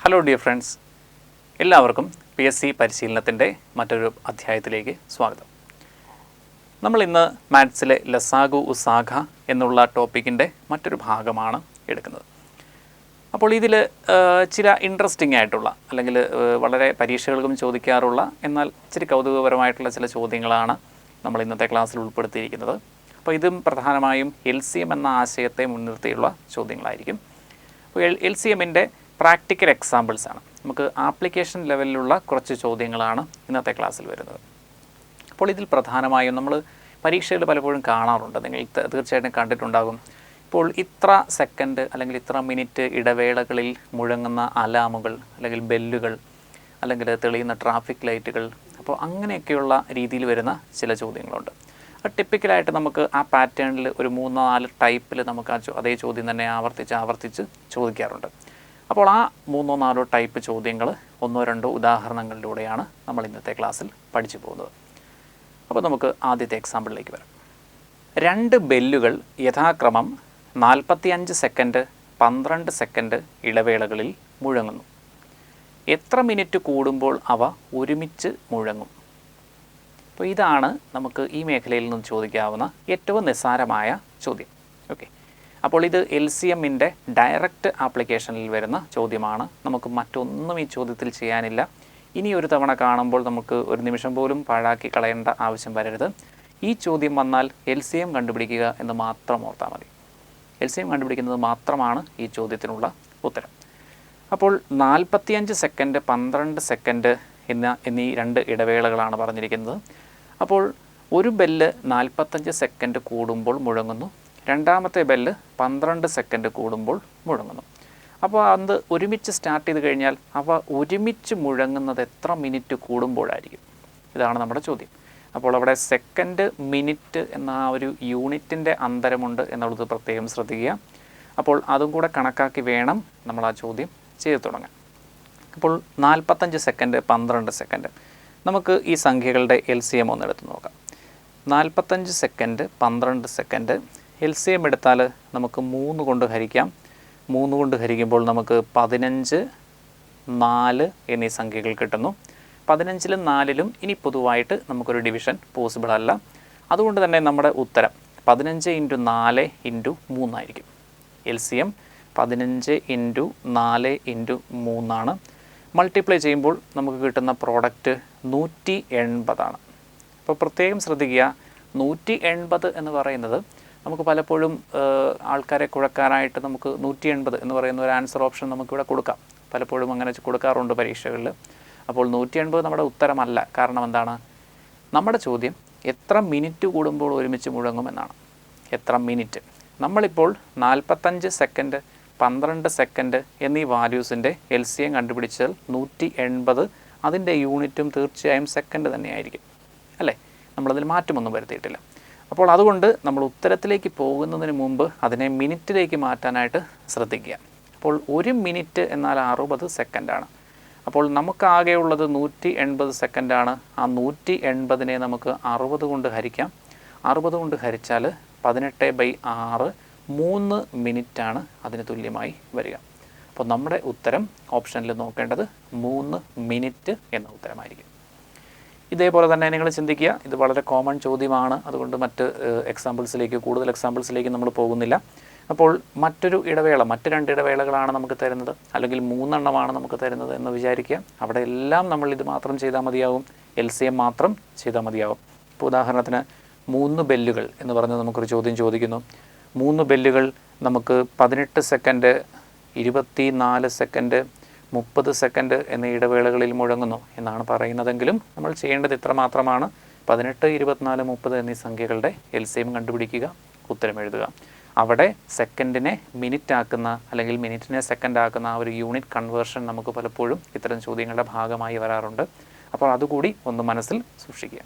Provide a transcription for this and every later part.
Hello dear friends, എല്ലാവർക്കും PSC പരിശീലനത്തിൻ്റെ മറ്റൊരു അധ്യായത്തിലേക്ക് സ്വാഗതം. നമ്മൾ ഇന്ന് മാത്സിലെ ലസാഗു ഉസാഗ എന്നുള്ള ടോപ്പിക്കിൻ്റെ മറ്റൊരു ഭാഗമാണ് എടുക്കുന്നത്. അപ്പോൾ ഇതിൽ ചില ഇൻട്രസ്റ്റിംഗ് ആയിട്ടുള്ള അല്ലെങ്കിൽ വളരെ പരീക്ഷകൾക്കും ചോദിക്കാറുള്ള എന്നാൽ ഇച്ചിരി കൗതുകപരമായിട്ടുള്ള ചില ചോദ്യങ്ങളാണ് നമ്മൾ ഇന്നത്തെ ക്ലാസ്സിൽ ഉൾപ്പെടുത്തിയിരിക്കുന്നത്. അപ്പോൾ ഇതും പ്രധാനമായും LCM എന്ന ആശയത്തെ മുൻനിർത്തിയുള്ള ചോദ്യങ്ങളായിരിക്കും. അപ്പോൾ LCMൻ്റെ പ്രാക്ടിക്കൽ എക്സാമ്പിൾസ് ആണ്. നമുക്ക് ആപ്ലിക്കേഷൻ ലെവലിലുള്ള കുറച്ച് ചോദ്യങ്ങളാണ് ഇന്നത്തെ ക്ലാസ്സിൽ വരുന്നത്. അപ്പോൾ ഇതിൽ പ്രധാനമായും നമ്മൾ പരീക്ഷയിൽ പലപ്പോഴും കാണാറുണ്ട്, നിങ്ങൾ തീർച്ചയായിട്ടും കണ്ടിട്ടുണ്ടാകും. ഇപ്പോൾ ഇത്ര സെക്കൻഡ് അല്ലെങ്കിൽ ഇത്ര മിനിറ്റ് ഇടവേളകളിൽ മുഴങ്ങുന്ന അലാമുകൾ അല്ലെങ്കിൽ ബെല്ലുകൾ അല്ലെങ്കിൽ തെളിയുന്ന ട്രാഫിക് ലൈറ്റുകൾ, അപ്പോൾ അങ്ങനെയൊക്കെയുള്ള രീതിയിൽ വരുന്ന ചില ചോദ്യങ്ങളുണ്ട്. അത് ടിപ്പിക്കലായിട്ട് നമുക്ക് ആ പാറ്റേണിൽ ഒരു 3-4 ടൈപ്പിൽ നമുക്ക് അതേ ചോദ്യം തന്നെ ആവർത്തിച്ച് ചോദിക്കാറുണ്ട്. അപ്പോൾ ആ 3-4 ടൈപ്പ് ചോദ്യങ്ങൾ 1-2 ഉദാഹരണങ്ങളിലൂടെയാണ് നമ്മൾ ഇന്നത്തെ ക്ലാസ്സിൽ പഠിച്ചു പോകുന്നത്. അപ്പോൾ നമുക്ക് ആദ്യത്തെ എക്സാമ്പിളിലേക്ക് വരാം. 2 ബെല്ലുകൾ യഥാക്രമം 45 സെക്കൻഡ് 12 സെക്കൻഡ് ഇടവേളകളിൽ മുഴങ്ങുന്നു. എത്ര മിനിറ്റ് കൂടുമ്പോൾ അവ ഒരുമിച്ച് മുഴങ്ങും? അപ്പോൾ ഇതാണ് നമുക്ക് ഈ മേഖലയിൽ നിന്ന് ചോദിക്കാവുന്ന ഏറ്റവും നിസ്സാരമായ ചോദ്യം. ഓക്കെ, അപ്പോൾ ഇത് LCMൻ്റെ ഡയറക്റ്റ് ആപ്ലിക്കേഷനിൽ വരുന്ന ചോദ്യമാണ്. നമുക്ക് മറ്റൊന്നും ഈ ചോദ്യത്തിൽ ചെയ്യാനില്ല. ഇനി ഒരു തവണ കാണുമ്പോൾ നമുക്ക് ഒരു നിമിഷം പോലും പാഴാക്കി കളയേണ്ട ആവശ്യം വരരുത്. ഈ ചോദ്യം വന്നാൽ LCM കണ്ടുപിടിക്കുക എന്ന് മാത്രം ഓർത്താൽ മതി. LCM കണ്ടുപിടിക്കുന്നത് മാത്രമാണ് ഈ ചോദ്യത്തിനുള്ള ഉത്തരം. അപ്പോൾ 45 സെക്കൻഡ് 12 സെക്കൻഡ് എന്നീ 2 ഇടവേളകളാണ് പറഞ്ഞിരിക്കുന്നത്. അപ്പോൾ ഒരു ബെല്ല് 45 സെക്കൻഡ് കൂടുമ്പോൾ മുഴങ്ങുന്നു, രണ്ടാമത്തെ ബെല്ല് 12 സെക്കൻഡ് കൂടുമ്പോൾ മുഴങ്ങുന്നു. അപ്പോൾ അത് ഒരുമിച്ച് സ്റ്റാർട്ട് ചെയ്ത് കഴിഞ്ഞാൽ അവ ഒരുമിച്ച് മുഴങ്ങുന്നത് എത്ര മിനിറ്റ് കൂടുമ്പോഴായിരിക്കും? ഇതാണ് നമ്മുടെ ചോദ്യം. അപ്പോൾ അവിടെ സെക്കൻഡ് മിനിറ്റ് എന്ന ആ ഒരു യൂണിറ്റിൻ്റെ അന്തരമുണ്ട് എന്നുള്ളത് പ്രത്യേകം ശ്രദ്ധിക്കുക. അപ്പോൾ അതും കൂടെ കണക്കാക്കി വേണം നമ്മൾ ആ ചോദ്യം ചെയ്തു തുടങ്ങാൻ. അപ്പോൾ 45 സെക്കൻഡ് 12 സെക്കൻഡ്, നമുക്ക് ഈ സംഖ്യകളുടെ LCM ഒന്ന് എടുത്ത് നോക്കാം. 45 സെക്കൻഡ് 12 സെക്കൻഡ് LCM എടുത്താൽ നമുക്ക് 3 കൊണ്ട് ഹരിക്കാം. 3 കൊണ്ട് ഹരിക്കുമ്പോൾ നമുക്ക് 15, 4 എന്നീ സംഖ്യകൾ കിട്ടുന്നു. 15-ലും 4-ലും ഇനി പൊതുവായിട്ട് നമുക്കൊരു ഡിവിഷൻ പോസിബിൾ അല്ല. അതുകൊണ്ട് തന്നെ നമ്മുടെ ഉത്തരം 15 × 4 × 3 ആയിരിക്കും. LCM 15 × 4 × 3 ആണ്. മൾട്ടിപ്ലൈ ചെയ്യുമ്പോൾ നമുക്ക് കിട്ടുന്ന പ്രോഡക്റ്റ് 180 ആണ്. അപ്പോൾ പ്രത്യേകം ശ്രദ്ധിക്കുക, 180 എന്ന് പറയുന്നത് നമുക്ക് പലപ്പോഴും ആൾക്കാരെ കുഴക്കാനായിട്ട് നമുക്ക് 180 എന്ന് പറയുന്ന ഒരു ആൻസർ ഓപ്ഷൻ നമുക്കിവിടെ കൊടുക്കാം. പലപ്പോഴും അങ്ങനെ കൊടുക്കാറുണ്ട് പരീക്ഷകളിൽ. അപ്പോൾ 180 നമ്മുടെ ഉത്തരമല്ല. കാരണം എന്താണ്? നമ്മുടെ ചോദ്യം എത്ര മിനിറ്റ് കൂടുമ്പോൾ ഒരുമിച്ച് മുഴങ്ങും എന്നാണ്. എത്ര മിനിറ്റ്? നമ്മളിപ്പോൾ 45 സെക്കൻഡ് 12 സെക്കൻഡ് എന്നീ വാല്യൂസിൻ്റെ LCM കണ്ടുപിടിച്ചാൽ 180, അതിൻ്റെ യൂണിറ്റും തീർച്ചയായും സെക്കൻഡ് തന്നെയായിരിക്കും, അല്ലേ? നമ്മളതിൽ മാറ്റമൊന്നും വരുത്തിയിട്ടില്ല. അപ്പോൾ അതുകൊണ്ട് നമ്മൾ ഉത്തരത്തിലേക്ക് പോകുന്നതിന് മുമ്പ് അതിനെ മിനിറ്റിലേക്ക് മാറ്റാനായിട്ട് ശ്രദ്ധിക്കുക. അപ്പോൾ 1 മിനിറ്റ് എന്നാൽ 60 സെക്കൻഡാണ്. അപ്പോൾ നമുക്കാകെയുള്ളത് 180 സെക്കൻഡാണ്. ആ 180നെ നമുക്ക് 60 കൊണ്ട് ഹരിക്കാം. 60 കൊണ്ട് ഹരിച്ചാൽ 18/6 3 മിനിറ്റാണ് അതിന് തുല്യമായി വരിക. അപ്പോൾ നമ്മുടെ ഉത്തരം ഓപ്ഷനിൽ നോക്കേണ്ടത് 3 മിനിറ്റ് എന്ന ഉത്തരമായിരിക്കും. ഇതേപോലെ തന്നെ നിങ്ങൾ ചിന്തിക്കുക, ഇത് വളരെ കോമൺ ചോദ്യമാണ്. അതുകൊണ്ട് കൂടുതൽ എക്സാമ്പിൾസിലേക്ക് നമ്മൾ പോകുന്നില്ല. അപ്പോൾ മറ്റു 2 ഇടവേളകളാണ് നമുക്ക് തരുന്നത്, അല്ലെങ്കിൽ 3 എണ്ണമാണ് നമുക്ക് തരുന്നത് എന്ന് വിചാരിക്കുക. അവിടെ എല്ലാം നമ്മൾ ഇത് മാത്രം ചെയ്താൽ മതിയാവും, LCM മാത്രം ചെയ്താൽ മതിയാവും. ഇപ്പോൾ ഉദാഹരണത്തിന് 3 ബെല്ലുകൾ എന്ന് പറഞ്ഞ് നമുക്കൊരു ചോദ്യം ചോദിക്കുന്നു. 3 ബെല്ലുകൾ നമുക്ക് 18 സെക്കൻഡ് 24 സെക്കൻഡ് 30 സെക്കൻഡ് എന്നീ ഇടവേളകളിൽ മുഴങ്ങുന്നു എന്നാണ് പറയുന്നതെങ്കിലും നമ്മൾ ചെയ്യേണ്ടത് ഇത്ര മാത്രമാണ്. 18, 24, 30 എന്നീ സംഖ്യകളുടെ LCM കണ്ടുപിടിക്കുക, ഉത്തരം എഴുതുക. അവിടെ സെക്കൻഡിനെ മിനിറ്റ് ആക്കുന്ന അല്ലെങ്കിൽ മിനിറ്റിനെ സെക്കൻഡ് ആക്കുന്ന ആ ഒരു യൂണിറ്റ് കൺവേർഷൻ നമുക്ക് പലപ്പോഴും ഇത്തരം ചോദ്യങ്ങളുടെ ഭാഗമായി വരാറുണ്ട്. അപ്പോൾ അതുകൂടി ഒന്ന് മനസ്സിൽ സൂക്ഷിക്കുക.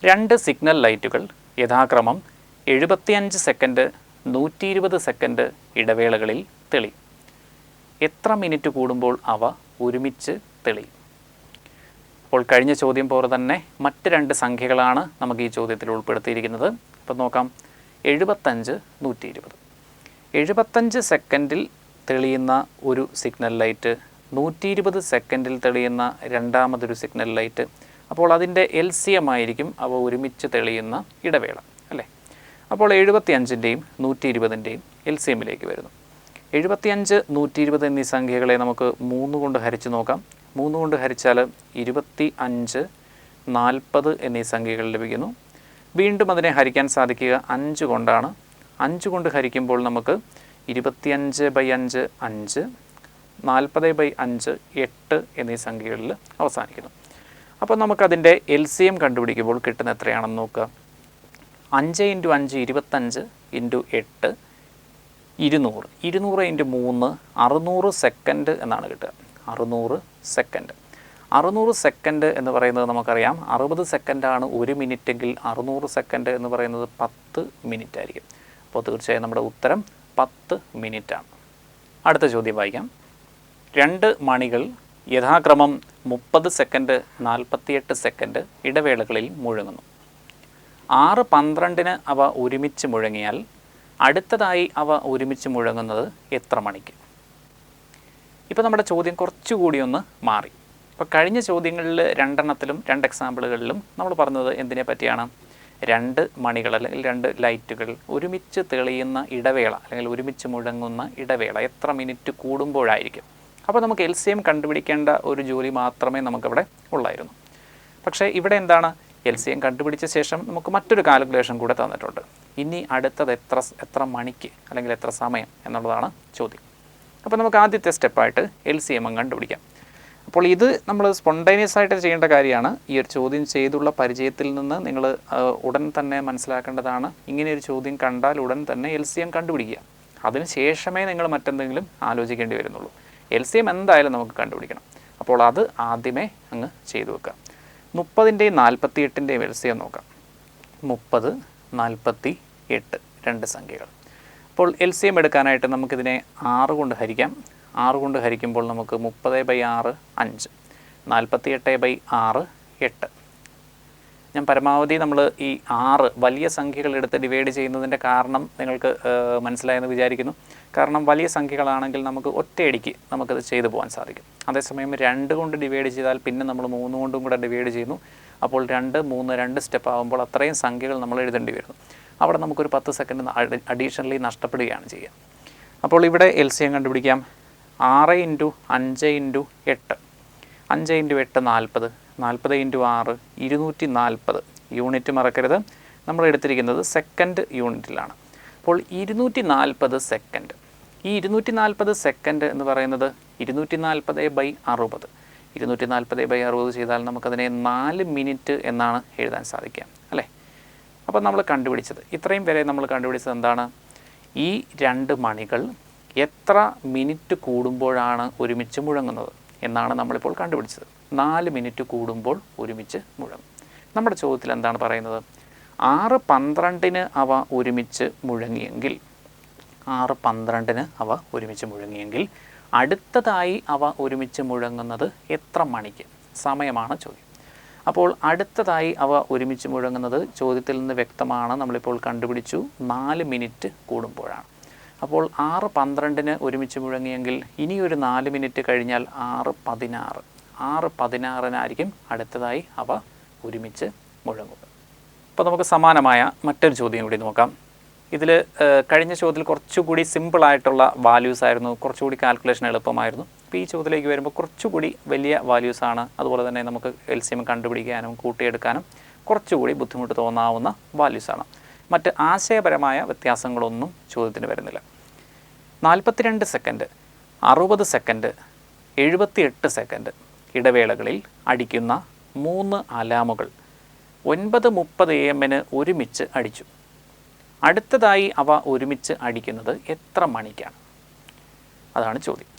2 സിഗ്നൽ ലൈറ്റുകൾ യഥാക്രമം 75 സെക്കൻഡ് 120 സെക്കൻഡ് ഇടവേളകളിൽ തെളിയും. എത്ര മിനിറ്റ് കൂടുമ്പോൾ അവ ഒരുമിച്ച് തെളിയും? അപ്പോൾ കഴിഞ്ഞ ചോദ്യം പോലെ തന്നെ മറ്റ് 2 സംഖ്യകളാണ് നമുക്ക് ഈ ചോദ്യത്തിൽ ഉൾപ്പെടുത്തിയിരിക്കുന്നത്. അപ്പോൾ നോക്കാം. 75, 120. 75 സെക്കൻഡിൽ തെളിയുന്ന ഒരു സിഗ്നൽ ലൈറ്റ് 120 സെക്കൻഡിൽ തെളിയുന്ന രണ്ടാമതൊരു സിഗ്നൽ ലൈറ്റ്. അപ്പോൾ അതിൻ്റെ LCM ആയിരിക്കും അവ ഒരുമിച്ച് തെളിയുന്ന ഇടവേള അല്ലേ. അപ്പോൾ 75ൻ്റെയും 120ൻ്റെയും LCMലേക്ക് വരുന്നു. 75, 120 എന്നീ സംഖ്യകളെ നമുക്ക് 3 കൊണ്ട് ഹരിച്ച് നോക്കാം. 3 കൊണ്ട് ഹരിച്ചാൽ 25, 40 എന്നീ സംഖ്യകൾ ലഭിക്കുന്നു. വീണ്ടും അതിനെ ഹരിക്കാൻ സാധിക്കുക 5 കൊണ്ടാണ്. 5 കൊണ്ട് ഹരിക്കുമ്പോൾ നമുക്ക് 25/5 5, 40/5 8 എന്നീ സംഖ്യകളിൽ അവസാനിക്കുന്നു. അപ്പോൾ നമുക്കതിൻ്റെ LCM കണ്ടുപിടിക്കുമ്പോൾ കിട്ടുന്ന എത്രയാണെന്ന് നോക്കുക. 5 × 5 25 × 8 200. 200 × 3 600 സെക്കൻഡ് എന്നാണ് കിട്ടുക. 600 സെക്കൻഡ്. 600 സെക്കൻഡ് എന്ന് പറയുന്നത് നമുക്കറിയാം 60 സെക്കൻഡാണ് 1 മിനിറ്റെങ്കിൽ 600 സെക്കൻഡ് എന്ന് പറയുന്നത് 10 മിനിറ്റ് ആയിരിക്കും. അപ്പോൾ തീർച്ചയായും നമ്മുടെ ഉത്തരം 10 മിനിറ്റാണ്. അടുത്ത ചോദ്യം വായിക്കാം. 2 മണികൾ യഥാക്രമം 30 സെക്കൻഡ് 48 സെക്കൻഡ് ഇടവേളകളിൽ മുഴങ്ങുന്നു. 6:12 അവ ഒരുമിച്ച് മുഴങ്ങിയാൽ അടുത്തതായി അവ ഒരുമിച്ച് മുഴങ്ങുന്നത് എത്ര മണിക്ക്? ഇപ്പോൾ നമ്മുടെ ചോദ്യം കുറച്ചുകൂടി ഒന്ന് മാറി. ഇപ്പോൾ കഴിഞ്ഞ ചോദ്യങ്ങളിൽ 2 എണ്ണത്തിലും 2 എക്സാമ്പിളുകളിലും നമ്മൾ പറഞ്ഞത് എന്തിനെ പറ്റിയാണ്? 2 മണികൾ അല്ലെങ്കിൽ 2 ലൈറ്റുകൾ ഒരുമിച്ച് തെളിയുന്ന ഇടവേള അല്ലെങ്കിൽ ഒരുമിച്ച് മുഴങ്ങുന്ന ഇടവേള എത്ര മിനിറ്റ് കൂടുമ്പോഴായിരിക്കും. അപ്പോൾ നമുക്ക് LCM കണ്ടുപിടിക്കേണ്ട ഒരു ജോലി മാത്രമേ നമുക്കിവിടെ ഉള്ളായിരുന്നു. പക്ഷേ ഇവിടെ എന്താണ്, LCM കണ്ടുപിടിച്ച ശേഷം നമുക്ക് മറ്റൊരു കാൽക്കുലേഷൻ കൂടെ തന്നിട്ടുണ്ട്. ഇനി അടുത്തത് എത്ര മണിക്ക് അല്ലെങ്കിൽ എത്ര സമയം എന്നുള്ളതാണ് ചോദ്യം. അപ്പോൾ നമുക്ക് ആദ്യത്തെ സ്റ്റെപ്പായിട്ട് LCM കണ്ടുപിടിക്കാം. അപ്പോൾ ഇത് നമ്മൾ സ്പോണ്ടേനിയസ് ആയിട്ട് ചെയ്യേണ്ട കാര്യമാണ്. ഈ ഒരു ചോദ്യം ചെയ്തുള്ള പരിചയത്തിൽ നിന്ന് നിങ്ങൾ ഉടൻ തന്നെ മനസ്സിലാക്കേണ്ടതാണ്. ഇങ്ങനെ ഒരു ചോദ്യം കണ്ടാൽ ഉടൻ തന്നെ LCM കണ്ടുപിടിക്കുക. അതിന് ശേഷമേ നിങ്ങൾ മറ്റെന്തെങ്കിലും ആലോചിക്കേണ്ടി വരുന്നുള്ളൂ. LCM എന്തായാലും നമുക്ക് കണ്ടുപിടിക്കണം. അപ്പോൾ അത് ആദ്യമേ അങ്ങ് ചെയ്തു വെക്കുക. 30ൻ്റെയും 48ൻ്റെയും LCM നോക്കാം. 30, 48 2 സംഖ്യകൾ. അപ്പോൾ LCM എടുക്കാനായിട്ട് നമുക്കിതിനെ 6 കൊണ്ട് ഹരിക്കാം. 6 കൊണ്ട് ഹരിക്കുമ്പോൾ നമുക്ക് 30/6 5, 48/6 8. ഞാൻ പരമാവധി നമ്മൾ ഈ 6 വലിയ സംഖ്യകൾ എടുത്ത് ഡിവൈഡ് ചെയ്യുന്നതിൻ്റെ കാരണം നിങ്ങൾക്ക് മനസ്സിലായെന്ന് വിചാരിക്കുന്നു. കാരണം വലിയ സംഖ്യകളാണെങ്കിൽ നമുക്ക് ഒറ്റയടിക്ക് നമുക്കത് ചെയ്തു പോകാൻ സാധിക്കും. അതേസമയം 2 കൊണ്ട് ഡിവൈഡ് ചെയ്താൽ പിന്നെ നമ്മൾ 3 കൊണ്ടും കൂടെ ഡിവൈഡ് ചെയ്യുന്നു. അപ്പോൾ 2, 3, 2 സ്റ്റെപ്പ് ആകുമ്പോൾ അത്രയും സംഖ്യകൾ നമ്മൾ എഴുതേണ്ടി വരുന്നു. അവിടെ നമുക്കൊരു 10 സെക്കൻഡ് അഡീഷണലി നഷ്ടപ്പെടുകയാണ് ചെയ്യുക. അപ്പോൾ ഇവിടെ LCM കണ്ടുപിടിക്കാം. 6 × 5 × 8 5 × 8 40, 40 × 6 240. യൂണിറ്റ് മറക്കരുത്, നമ്മൾ എടുത്തിരിക്കുന്നത് സെക്കൻഡ് യൂണിറ്റിലാണ്. അപ്പോൾ 240 സെക്കൻഡ്. ഈ 240 സെക്കൻഡ് എന്ന് പറയുന്നത് 240/60. 240/60 ചെയ്താൽ നമുക്കതിനെ 4 മിനിറ്റ് എന്നാണ് എഴുതാൻ സാധിക്കുക അല്ലേ. അപ്പോൾ നമ്മൾ കണ്ടുപിടിച്ചത് ഇത്രയും വരെ നമ്മൾ കണ്ടുപിടിച്ചത് എന്താണ്? ഈ 2 മണികൾ എത്ര മിനിറ്റ് കൂടുമ്പോഴാണ് ഒരുമിച്ച് മുഴങ്ങുന്നത് എന്നാണ് നമ്മളിപ്പോൾ കണ്ടുപിടിച്ചത്. 4 മിനിറ്റ് കൂടുമ്പോൾ ഒരുമിച്ച് മുഴങ്ങും. നമ്മുടെ ചോദ്യത്തിൽ എന്താണ് പറയുന്നത്? 6:12 അവ ഒരുമിച്ച് മുഴങ്ങിയെങ്കിൽ 6:12 അവ ഒരുമിച്ച് മുഴങ്ങിയെങ്കിൽ അടുത്തതായി അവ ഒരുമിച്ച് മുഴങ്ങുന്നത് എത്ര മണിക്ക്? സമയമാണ് ചോദ്യം. അപ്പോൾ അടുത്തതായി അവ ഒരുമിച്ച് മുഴങ്ങുന്നത് ചോദ്യത്തിൽ നിന്ന് വ്യക്തമാണ്. നമ്മളിപ്പോൾ കണ്ടുപിടിച്ചു 4 മിനിറ്റ് കൂടുമ്പോഴാണ്. അപ്പോൾ 6:12 ഒരുമിച്ച് മുഴങ്ങിയെങ്കിൽ ഇനിയൊരു 4 മിനിറ്റ് കഴിഞ്ഞാൽ 6:16. 6:16 അടുത്തതായി അവ ഒരുമിച്ച് മുഴങ്ങുക. അപ്പോൾ നമുക്ക് സമാനമായ മറ്റൊരു ചോദ്യം കൂടി നോക്കാം. ഇതിൽ കഴിഞ്ഞ ചോദ്യത്തിൽ കുറച്ചുകൂടി സിമ്പിളായിട്ടുള്ള വാല്യൂസ് ആയിരുന്നു, കുറച്ചുകൂടി കാൽക്കുലേഷൻ എളുപ്പമായിരുന്നു. അപ്പോൾ ഈ ചോദ്യത്തിലേക്ക് വരുമ്പോൾ കുറച്ചുകൂടി വലിയ വാല്യൂസാണ്. അതുപോലെ തന്നെ നമുക്ക് LCM കണ്ടുപിടിക്കാനും കൂട്ടിയെടുക്കാനും കുറച്ചുകൂടി ബുദ്ധിമുട്ട് തോന്നാവുന്ന വാല്യൂസാണ്. മറ്റ് ആശയപരമായ വ്യത്യാസങ്ങളൊന്നും ചോദ്യത്തിന് വരുന്നില്ല. 42 സെക്കൻഡ്, 60 സെക്കൻഡ്, 78 സെക്കൻഡ് ഇടവേളകളിൽ അടിക്കുന്ന 3 അലാമുകൾ 9:30 AM ഒരുമിച്ച് അടിച്ചു. അടുത്തതായി അവ ഒരുമിച്ച് അടിക്കുന്നത് എത്ര മണിക്കാണ്? അതാണ് ചോദ്യം.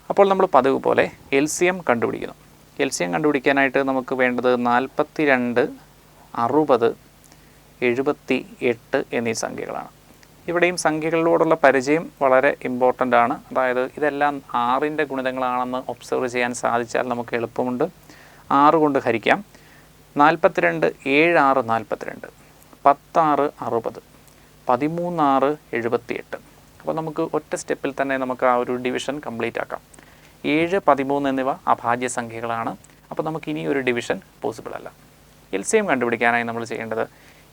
അപ്പോൾ നമ്മൾ പതിവ് പോലെ LCM കണ്ടുപിടിക്കുന്നു. LCM കണ്ടുപിടിക്കാനായിട്ട് നമുക്ക് വേണ്ടത് 42, 60, 78 എന്നീ സംഖ്യകളാണ്. ഇവിടെയും സംഖ്യകളിലോടുള്ള പരിചയം വളരെ ഇമ്പോർട്ടൻ്റ് ആണ്. അതായത് ഇതെല്ലാം 6ൻ്റെ ഗുണിതങ്ങളാണെന്ന് ഒബ്സർവ് ചെയ്യാൻ സാധിച്ചാൽ നമുക്ക് എളുപ്പമുണ്ട്. 6 കൊണ്ട് ഹരിക്കാം. 42 7 6 42, 10 6 60, 13 6 78. അപ്പോൾ നമുക്ക് ഒറ്റ സ്റ്റെപ്പിൽ തന്നെ നമുക്ക് ആ ഒരു ഡിവിഷൻ കംപ്ലീറ്റ് ആക്കാം. 7, 13 എന്നിവ അഭാജ്യ സംഖ്യകളാണ്. അപ്പോൾ നമുക്ക് ഇനി ഒരു ഡിവിഷൻ പോസിബിൾ അല്ല. LCM കണ്ടുപിടിക്കാനായി നമ്മൾ ചെയ്യേണ്ടത്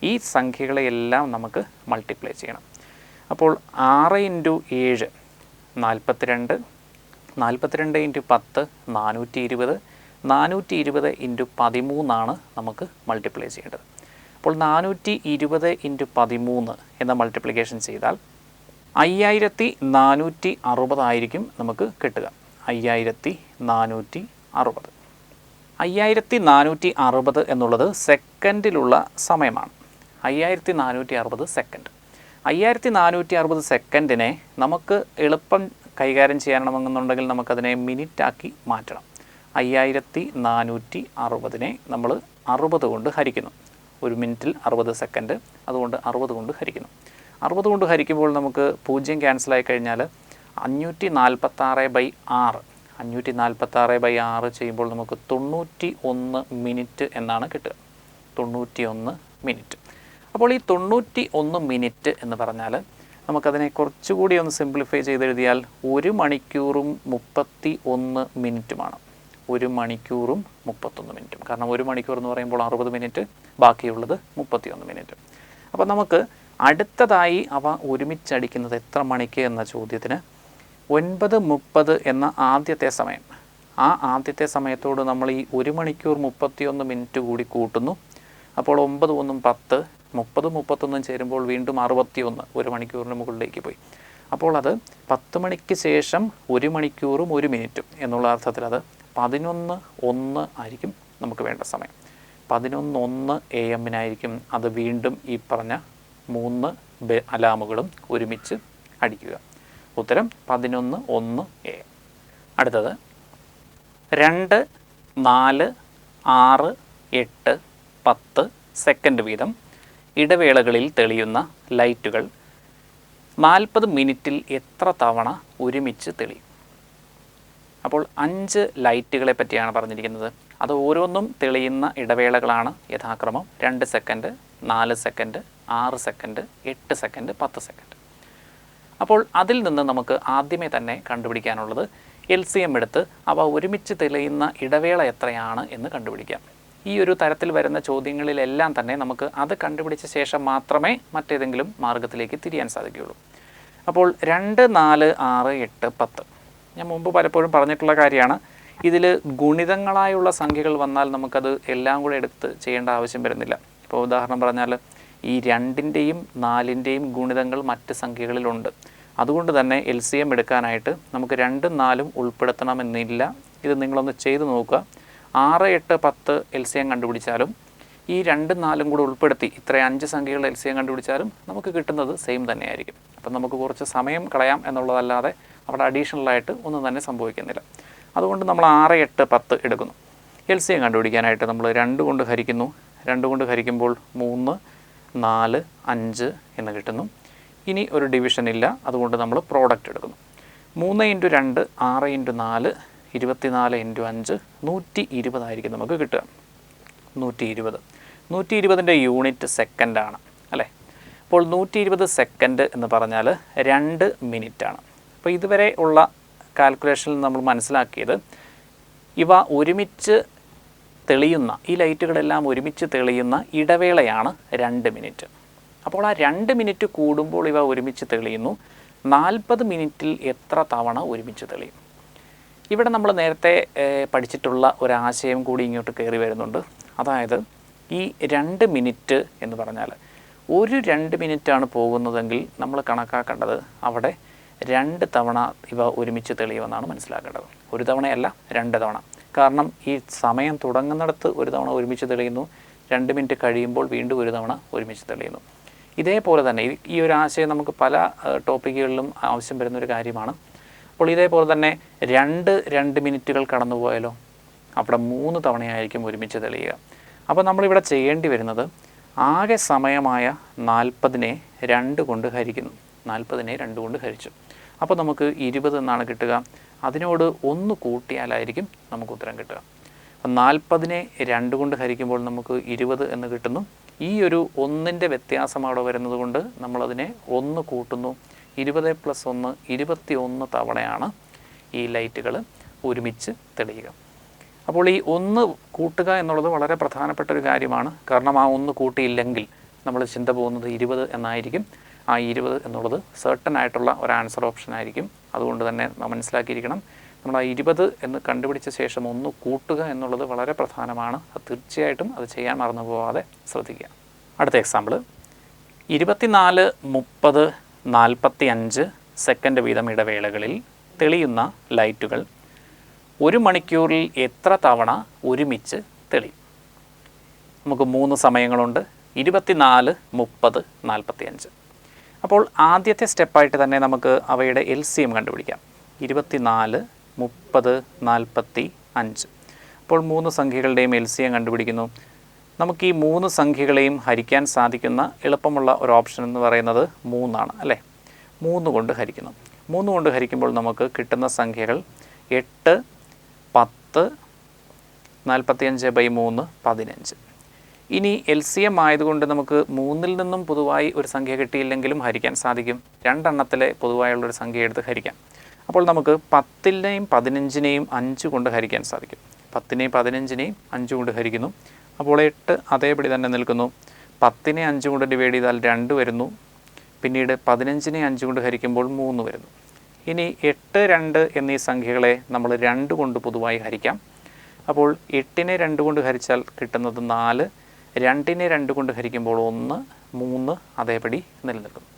ഈ സംഖ്യകളെയെല്ലാം നമുക്ക് മൾട്ടിപ്ലൈ ചെയ്യണം. അപ്പോൾ 6 × 7 42, 42 × 10 420, 420 × 13 നമുക്ക് മൾട്ടിപ്ലൈ ചെയ്യേണ്ടത്. അപ്പോൾ 420 × 13 എന്ന മൾട്ടിപ്ലിക്കേഷൻ ചെയ്താൽ 5460 ആയിരിക്കും നമുക്ക് കിട്ടുക. 5460. 5460 എന്നുള്ളത് സെക്കൻഡിലുള്ള സമയമാണ്. 5460 സെക്കൻഡ്. 5460 സെക്കൻഡിനെ നമുക്ക് എളുപ്പം കൈകാര്യം ചെയ്യണമെന്നുണ്ടെങ്കിൽ നമുക്കതിനെ മിനിറ്റാക്കി മാറ്റണം. 5460 നമ്മൾ 60 കൊണ്ട് ഹരിക്കുന്നു. ഒരു മിനിറ്റിൽ 60 സെക്കൻഡ്, അതുകൊണ്ട് 60 കൊണ്ട് ഹരിക്കുന്നു. 60 കൊണ്ട് ഹരിക്കുമ്പോൾ നമുക്ക് 0 ക്യാൻസലായി കഴിഞ്ഞാൽ 546/6, 546/6 ചെയ്യുമ്പോൾ നമുക്ക് 91 മിനിറ്റ് എന്നാണ് കിട്ടുക. 91 മിനിറ്റ്. അപ്പോൾ ഈ 91 മിനിറ്റ് എന്ന് പറഞ്ഞാൽ നമുക്കതിനെ കുറച്ചുകൂടി ഒന്ന് സിംപ്ലിഫൈ ചെയ്തെഴുതിയാൽ 1 മണിക്കൂറും 31 മിനിറ്റുമാണ്. 1 മണിക്കൂറും 31 മിനിറ്റും. കാരണം 1 മണിക്കൂർ എന്ന് പറയുമ്പോൾ 60 മിനിറ്റ്, ബാക്കിയുള്ളത് 31 മിനിറ്റ്. അപ്പോൾ നമുക്ക് അടുത്തതായി അവ ഒരുമിച്ചടിക്കുന്നത് എത്ര മണിക്ക് എന്ന ചോദ്യത്തിന് 9:30 എന്ന ആദ്യത്തെ സമയം, ആ ആദ്യത്തെ സമയത്തോട് നമ്മൾ ഈ 1 മണിക്കൂർ 31 മിനിറ്റ് കൂടി കൂട്ടുന്നു. അപ്പോൾ 9 1 10, 30 31 ചേരുമ്പോൾ വീണ്ടും 61, 1 മണിക്കൂറിന് മുകളിലേക്ക് പോയി. അപ്പോൾ അത് 10 മണിക്ക് ശേഷം 1 മണിക്കൂറും 1 മിനിറ്റും എന്നുള്ള അർത്ഥത്തിൽ അത് 11:01 ആയിരിക്കും നമുക്ക് വേണ്ട സമയം. 11:01 AM അത് വീണ്ടും ഈ പറഞ്ഞ 3 അലാമുകളും ഒരുമിച്ച് അടിക്കുക. ഉത്തരം 11:01 AM. അടുത്തത് 2, 4, 6, 8, 10 സെക്കൻഡ് വീതം ഇടവേളകളിൽ തെളിയുന്ന ലൈറ്റുകൾ 40 മിനിറ്റിൽ എത്ര തവണ ഒരുമിച്ച് തെളിയും? അപ്പോൾ 5 ലൈറ്റുകളെ പറ്റിയാണ് പറഞ്ഞിരിക്കുന്നത്. അത് ഓരോന്നും തെളിയുന്ന ഇടവേളകളാണ്. യഥാക്രമം 2 second, 4 second, 6 second, 8 second, 10 second. അപ്പോൾ അതിൽ നിന്ന് നമുക്ക് ആദ്യമേ തന്നെ കണ്ടുപിടിക്കാനുള്ളത് LCM എടുത്ത് അവ ഒരുമിച്ച് തെളിയുന്ന ഇടവേള എത്രയാണ് എന്ന് കണ്ടുപിടിക്കാം. ഈ ഒരു തരത്തിൽ വരുന്ന ചോദ്യങ്ങളിലെല്ലാം തന്നെ നമുക്ക് അത് കണ്ടുപിടിച്ച ശേഷം മാത്രമേ മറ്റേതെങ്കിലും മാർഗത്തിലേക്ക് തിരിയാൻ സാധിക്കുകയുള്ളൂ. അപ്പോൾ 2, 4, 6, 8, 10 ഞാൻ മുമ്പ് പലപ്പോഴും പറഞ്ഞിട്ടുള്ള കാര്യമാണ്. ഇതിൽ ഗുണിതങ്ങളായുള്ള സംഖ്യകൾ വന്നാൽ നമുക്കത് എല്ലാം കൂടെ എടുത്ത് ചെയ്യേണ്ട ആവശ്യം വരുന്നില്ല. ഇപ്പോൾ ഉദാഹരണം പറഞ്ഞാൽ ഈ 2ൻ്റെയും 4ൻ്റെയും ഗുണിതങ്ങൾ മറ്റ് സംഖ്യകളിലുണ്ട്. അതുകൊണ്ട് തന്നെ LCM എടുക്കാനായിട്ട് നമുക്ക് 2ഉം 4ഉം ഉൾപ്പെടുത്തണമെന്നില്ല. ഇത് നിങ്ങളൊന്ന് ചെയ്ത് നോക്കുക. 6, 8, 10 LCM കണ്ടുപിടിച്ചാലും ഈ 2ഉം 4ഉം കൂടെ ഉൾപ്പെടുത്തി ഇത്ര 5 സംഖ്യകളുടെ LCM കണ്ടുപിടിച്ചാലും നമുക്ക് കിട്ടുന്നത് സെയിം തന്നെയായിരിക്കും. അപ്പം നമുക്ക് കുറച്ച് സമയം കളയാം എന്നുള്ളതല്ലാതെ അവിടെ അഡീഷണലായിട്ട് ഒന്നും തന്നെ സംഭവിക്കുന്നില്ല. അതുകൊണ്ട് നമ്മൾ 6, 8, 10 എടുക്കുന്നു. LCM കണ്ടുപിടിക്കാനായിട്ട് നമ്മൾ 2 കൊണ്ട് ഹരിക്കുന്നു. 2 കൊണ്ട് ഹരിക്കുമ്പോൾ 3, 4, 5 എന്ന് കിട്ടുന്നു. ഇനി ഒരു ഡിവിഷൻ ഇല്ല, അതുകൊണ്ട് നമ്മൾ പ്രോഡക്റ്റ് എടുക്കുന്നു. 3 × 2 6 × 4 24 × 5 120 ആയിരിക്കും നമുക്ക് കിട്ടുക. 120. 120ൻ്റെ യൂണിറ്റ് സെക്കൻഡാണ് അല്ലേ? അപ്പോൾ 120 സെക്കൻഡ് എന്ന് പറഞ്ഞാൽ 2 മിനിറ്റാണ്. അപ്പോൾ ഇതുവരെ ഉള്ള കാൽക്കുലേഷനിൽ നമ്മൾ മനസ്സിലാക്കിയത് ഇവ ഒരുമിച്ച് തെളിയുന്ന, ഈ ലൈറ്റുകളെല്ലാം ഒരുമിച്ച് തെളിയുന്ന ഇടവേളയാണ് 2 മിനിറ്റ്. അപ്പോൾ ആ 2 മിനിറ്റ് കൂടുമ്പോൾ ഇവ ഒരുമിച്ച് തെളിയുന്നു. 40 മിനിറ്റിൽ എത്ര തവണ ഒരുമിച്ച് തെളിയും? ഇവിടെ നമ്മൾ നേരത്തെ പഠിച്ചിട്ടുള്ള ഒരാശയം കൂടി ഇങ്ങോട്ട് കയറി വരുന്നുണ്ട്. അതായത് ഈ 2 മിനിറ്റ് എന്ന് പറഞ്ഞാൽ ഒരു 2 മിനിറ്റാണ് പോകുന്നതെങ്കിൽ നമ്മൾ കണക്കാക്കേണ്ടത് അവിടെ 2 തവണ ഇവ ഒരുമിച്ച് തെളിയുമെന്നാണ് മനസ്സിലാക്കേണ്ടത്. ഒരു തവണയല്ല, 2 തവണ. കാരണം ഈ സമയം തുടങ്ങുന്നിടത്ത് ഒരു തവണ ഒരുമിച്ച് തെളിയുന്നു, 2 മിനിറ്റ് കഴിയുമ്പോൾ വീണ്ടും ഒരു തവണ ഒരുമിച്ച് തെളിയുന്നു. ഇതേപോലെ തന്നെ ഈ ഒരു ആശയം നമുക്ക് പല ടോപ്പിക്കുകളിലും ആവശ്യം വരുന്നൊരു കാര്യമാണ്. അപ്പോൾ ഇതേപോലെ തന്നെ 2 മിനിറ്റുകൾ കടന്നു പോയാലോ അവിടെ 3 തവണയായിരിക്കും ഒരുമിച്ച് തെളിയുക. അപ്പോൾ നമ്മളിവിടെ ചെയ്യേണ്ടി വരുന്നത് ആകെ സമയമായ 40നെ 2 കൊണ്ട് ഹരിക്കുന്നു. 40നെ 2 കൊണ്ട് ഹരിച്ചു. അപ്പോൾ നമുക്ക് 20 എന്നാണ് കിട്ടുക. അതിനോട് 1 കൂട്ടിയാലായിരിക്കും നമുക്ക് ഉത്തരം കിട്ടുക. അപ്പം 40നെ 2 കൊണ്ട് ഹരിക്കുമ്പോൾ നമുക്ക് 20 എന്ന് കിട്ടുന്നു. ഈ ഒരു 1ൻ്റെ വ്യത്യാസം അവിടെ വരുന്നത് കൊണ്ട് നമ്മളതിനെ 1 കൂട്ടുന്നു. 20 + 1 21 തവണയാണ് ഈ ലൈറ്റുകൾ ഒരുമിച്ച് തെളിയുക. അപ്പോൾ ഈ 1 കൂട്ടുക എന്നുള്ളത് വളരെ പ്രധാനപ്പെട്ട ഒരു കാര്യമാണ്. കാരണം ആ 1 കൂട്ടിയില്ലെങ്കിൽ നമ്മൾ ചിന്ത പോകുന്നത് 20 എന്നായിരിക്കും. ആ 20 എന്നുള്ളത് സർട്ടൻ ആയിട്ടുള്ള ഒരു ആൻസർ ഓപ്ഷൻ ആയിരിക്കും. അതുകൊണ്ട് തന്നെ മനസ്സിലാക്കിയിരിക്കണം, നമ്മൾ ആ 20 എന്ന് കണ്ടുപിടിച്ച ശേഷം 1 കൂട്ടുക എന്നുള്ളത് വളരെ പ്രധാനമാണ്. അത് തീർച്ചയായിട്ടും അത് ചെയ്യാൻ മറന്നു പോകാതെ ശ്രദ്ധിക്കുക. അടുത്ത എക്സാമ്പിൾ, 24, 30, 45 സെക്കൻഡ് വീതം ഇടവേളകളിൽ തെളിയുന്ന ലൈറ്റുകൾ 1 മണിക്കൂറിൽ എത്ര തവണ ഒരുമിച്ച് തെളിയും? നമുക്ക് 3 സമയങ്ങളുണ്ട്, 24, 30, 45. അപ്പോൾ ആദ്യത്തെ സ്റ്റെപ്പായിട്ട് തന്നെ നമുക്ക് അവയുടെ LCM കണ്ടുപിടിക്കാം. 24, 30, 45. അപ്പോൾ 3 സംഖ്യകളുടെയും LCM കണ്ടുപിടിക്കുന്നു. നമുക്ക് ഈ 3 സംഖ്യകളെയും ഹരിക്കാൻ സാധിക്കുന്ന എളുപ്പമുള്ള ഒരു ഓപ്ഷൻ എന്ന് പറയുന്നത് 3 ആണ് അല്ലേ? 3 കൊണ്ട് ഹരിക്കുന്നു. 3 കൊണ്ട് ഹരിക്കുമ്പോൾ നമുക്ക് കിട്ടുന്ന സംഖ്യകൾ 8, 10, 45/3, 15. ഇനി LCM ആയതുകൊണ്ട് നമുക്ക് 3-ൽ നിന്നും പൊതുവായി ഒരു സംഖ്യ കിട്ടിയില്ലെങ്കിലും ഹരിക്കാൻ സാധിക്കും. 2 എണ്ണത്തിലെ പൊതുവായുള്ളൊരു സംഖ്യ എടുത്ത് ഹരിക്കാം. അപ്പോൾ നമുക്ക് 10-നെയും 15-നെയും 5 കൊണ്ട് ഹരിക്കാൻ സാധിക്കും. 10-നെയും 15-നെയും 5 കൊണ്ട് ഹരിക്കുന്നു. അപ്പോൾ 8 അതേപടി തന്നെ നിൽക്കുന്നു. 10-നെ 5 കൊണ്ട് ഡിവൈഡ് ചെയ്താൽ 2 വരുന്നു. പിന്നീട് 15-നെ 5 കൊണ്ട് ഹരിക്കുമ്പോൾ 3 വരുന്നു. ഇനി 8, 2 എന്നീ സംഖ്യകളെ നമ്മൾ 2 കൊണ്ട് പൊതുവായി ഹരിക്കാം. അപ്പോൾ 8-നെ 2 കൊണ്ട് ഹരിച്ചാൽ കിട്ടുന്നത് 4, 2-നെ 2 കൊണ്ട് ഹരിക്കുമ്പോൾ 1, 3 അതേപടി നിലനിൽക്കുന്നു.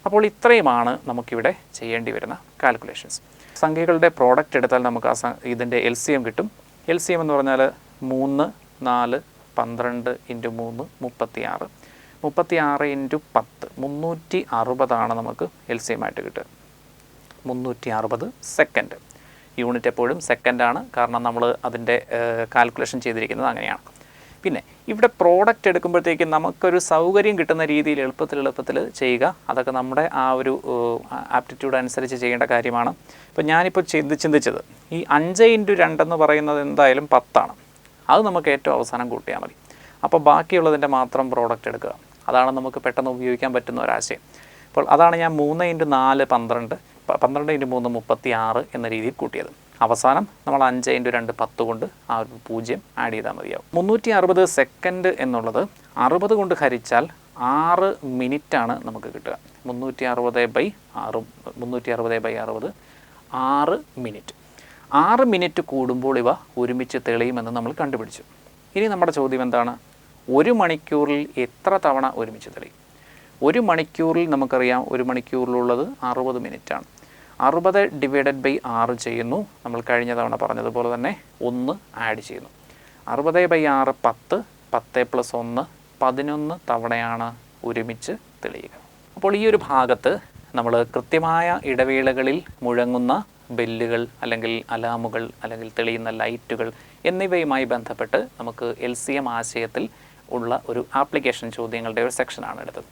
അപ്പോൾ ഇത്രയുമാണ് നമുക്കിവിടെ ചെയ്യേണ്ടി വരുന്ന കാൽക്കുലേഷൻസ്. സംഖ്യകളുടെ പ്രോഡക്റ്റ് എടുത്താൽ നമുക്ക് ഇതിൻ്റെ LCM കിട്ടും. LCM എന്ന് പറഞ്ഞാൽ 3, 4, 12 × 3, 36. 36 × 10, 360 നമുക്ക് LCM ആയിട്ട് കിട്ടുക. 360 സെക്കൻഡ്. യൂണിറ്റ് എപ്പോഴും സെക്കൻഡാണ്, കാരണം നമ്മൾ അതിൻ്റെ കാൽക്കുലേഷൻ ചെയ്തിരിക്കുന്നത് അങ്ങനെയാണ്. പിന്നെ ഇവിടെ പ്രോഡക്റ്റ് എടുക്കുമ്പോഴത്തേക്കും നമുക്കൊരു സൗകര്യം കിട്ടുന്ന രീതിയിൽ എളുപ്പത്തിൽ ചെയ്യുക. അതൊക്കെ നമ്മുടെ ആ ഒരു ആപ്റ്റിറ്റ്യൂഡ് അനുസരിച്ച് ചെയ്യേണ്ട കാര്യമാണ്. ഇപ്പോൾ ഞാനിപ്പോൾ ചിന്തിച്ചത് ഈ 5 × 2 എന്ന് പറയുന്നത് എന്തായാലും 10 ആണ്. അത് നമുക്ക് ഏറ്റവും അവസാനം കൂട്ടിയാൽ മതി. അപ്പോൾ ബാക്കിയുള്ളതിൻ്റെ മാത്രം പ്രോഡക്റ്റ് എടുക്കുക. അതാണ് നമുക്ക് പെട്ടെന്ന് ഉപയോഗിക്കാൻ പറ്റുന്ന ഒരാശയം. അപ്പോൾ അതാണ് ഞാൻ 3 × 4 12, 12 × 3 36 എന്ന രീതിയിൽ കൂട്ടിയത്. അവസാനം നമ്മൾ 5 × 2 10 കൊണ്ട് ആ ഒരു 0 ആഡ് ചെയ്താൽ മതിയാവും. 360 സെക്കൻഡ് എന്നുള്ളത് 60 കൊണ്ട് ഹരിച്ചാൽ 6 മിനിറ്റാണ് നമുക്ക് കിട്ടുക. 360/60 6 മിനിറ്റ്. 6 മിനിറ്റ് കൂടുമ്പോൾ ഇവ ഒരുമിച്ച് തെളിയുമെന്ന് നമ്മൾ കണ്ടുപിടിച്ചു. ഇനി നമ്മുടെ ചോദ്യം എന്താണ്? 1 മണിക്കൂറിൽ എത്ര തവണ ഒരുമിച്ച് തെളിയും? 1 മണിക്കൂറിൽ നമുക്കറിയാം 1 മണിക്കൂറിലുള്ളത് 60 മിനിറ്റാണ്. 60 / 6 ചെയ്യുന്നു. നമ്മൾ കഴിഞ്ഞ തവണ പറഞ്ഞതുപോലെ തന്നെ 1 ആഡ് ചെയ്യുന്നു. 60/6 10, 10 + 1 11 തവണയാണ് ഒരുമിച്ച് തെളിയുക. അപ്പോൾ ഈ ഒരു ഭാഗത്ത് നമ്മൾ കൃത്യമായ ഇടവേളകളിൽ മുഴങ്ങുന്ന ബെല്ലുകൾ അല്ലെങ്കിൽ അലാമുകൾ അല്ലെങ്കിൽ തെളിയുന്ന ലൈറ്റുകൾ എന്നിവയുമായി ബന്ധപ്പെട്ട് നമുക്ക് LCM ആശയത്തിൽ ഉള്ള ഒരു ആപ്ലിക്കേഷൻ ചോദ്യങ്ങളുടെ ഒരു സെക്ഷനാണ് എടുത്തത്.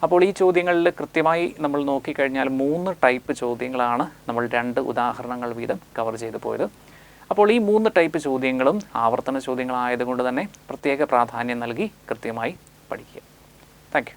അപ്പോൾ ഈ ചോദ്യങ്ങളിൽ കൃത്യമായി നമ്മൾ നോക്കിക്കഴിഞ്ഞാൽ 3 ടൈപ്പ് ചോദ്യങ്ങളാണ് നമ്മൾ 2 ഉദാഹരണങ്ങൾ വീതം കവർ ചെയ്തു പോയത്. അപ്പോൾ ഈ 3 ടൈപ്പ് ചോദ്യങ്ങളും ആവർത്തന ചോദ്യങ്ങളായതുകൊണ്ട് തന്നെ പ്രത്യേക പ്രാധാന്യം നൽകി കൃത്യമായി പഠിക്കുക. Thank you.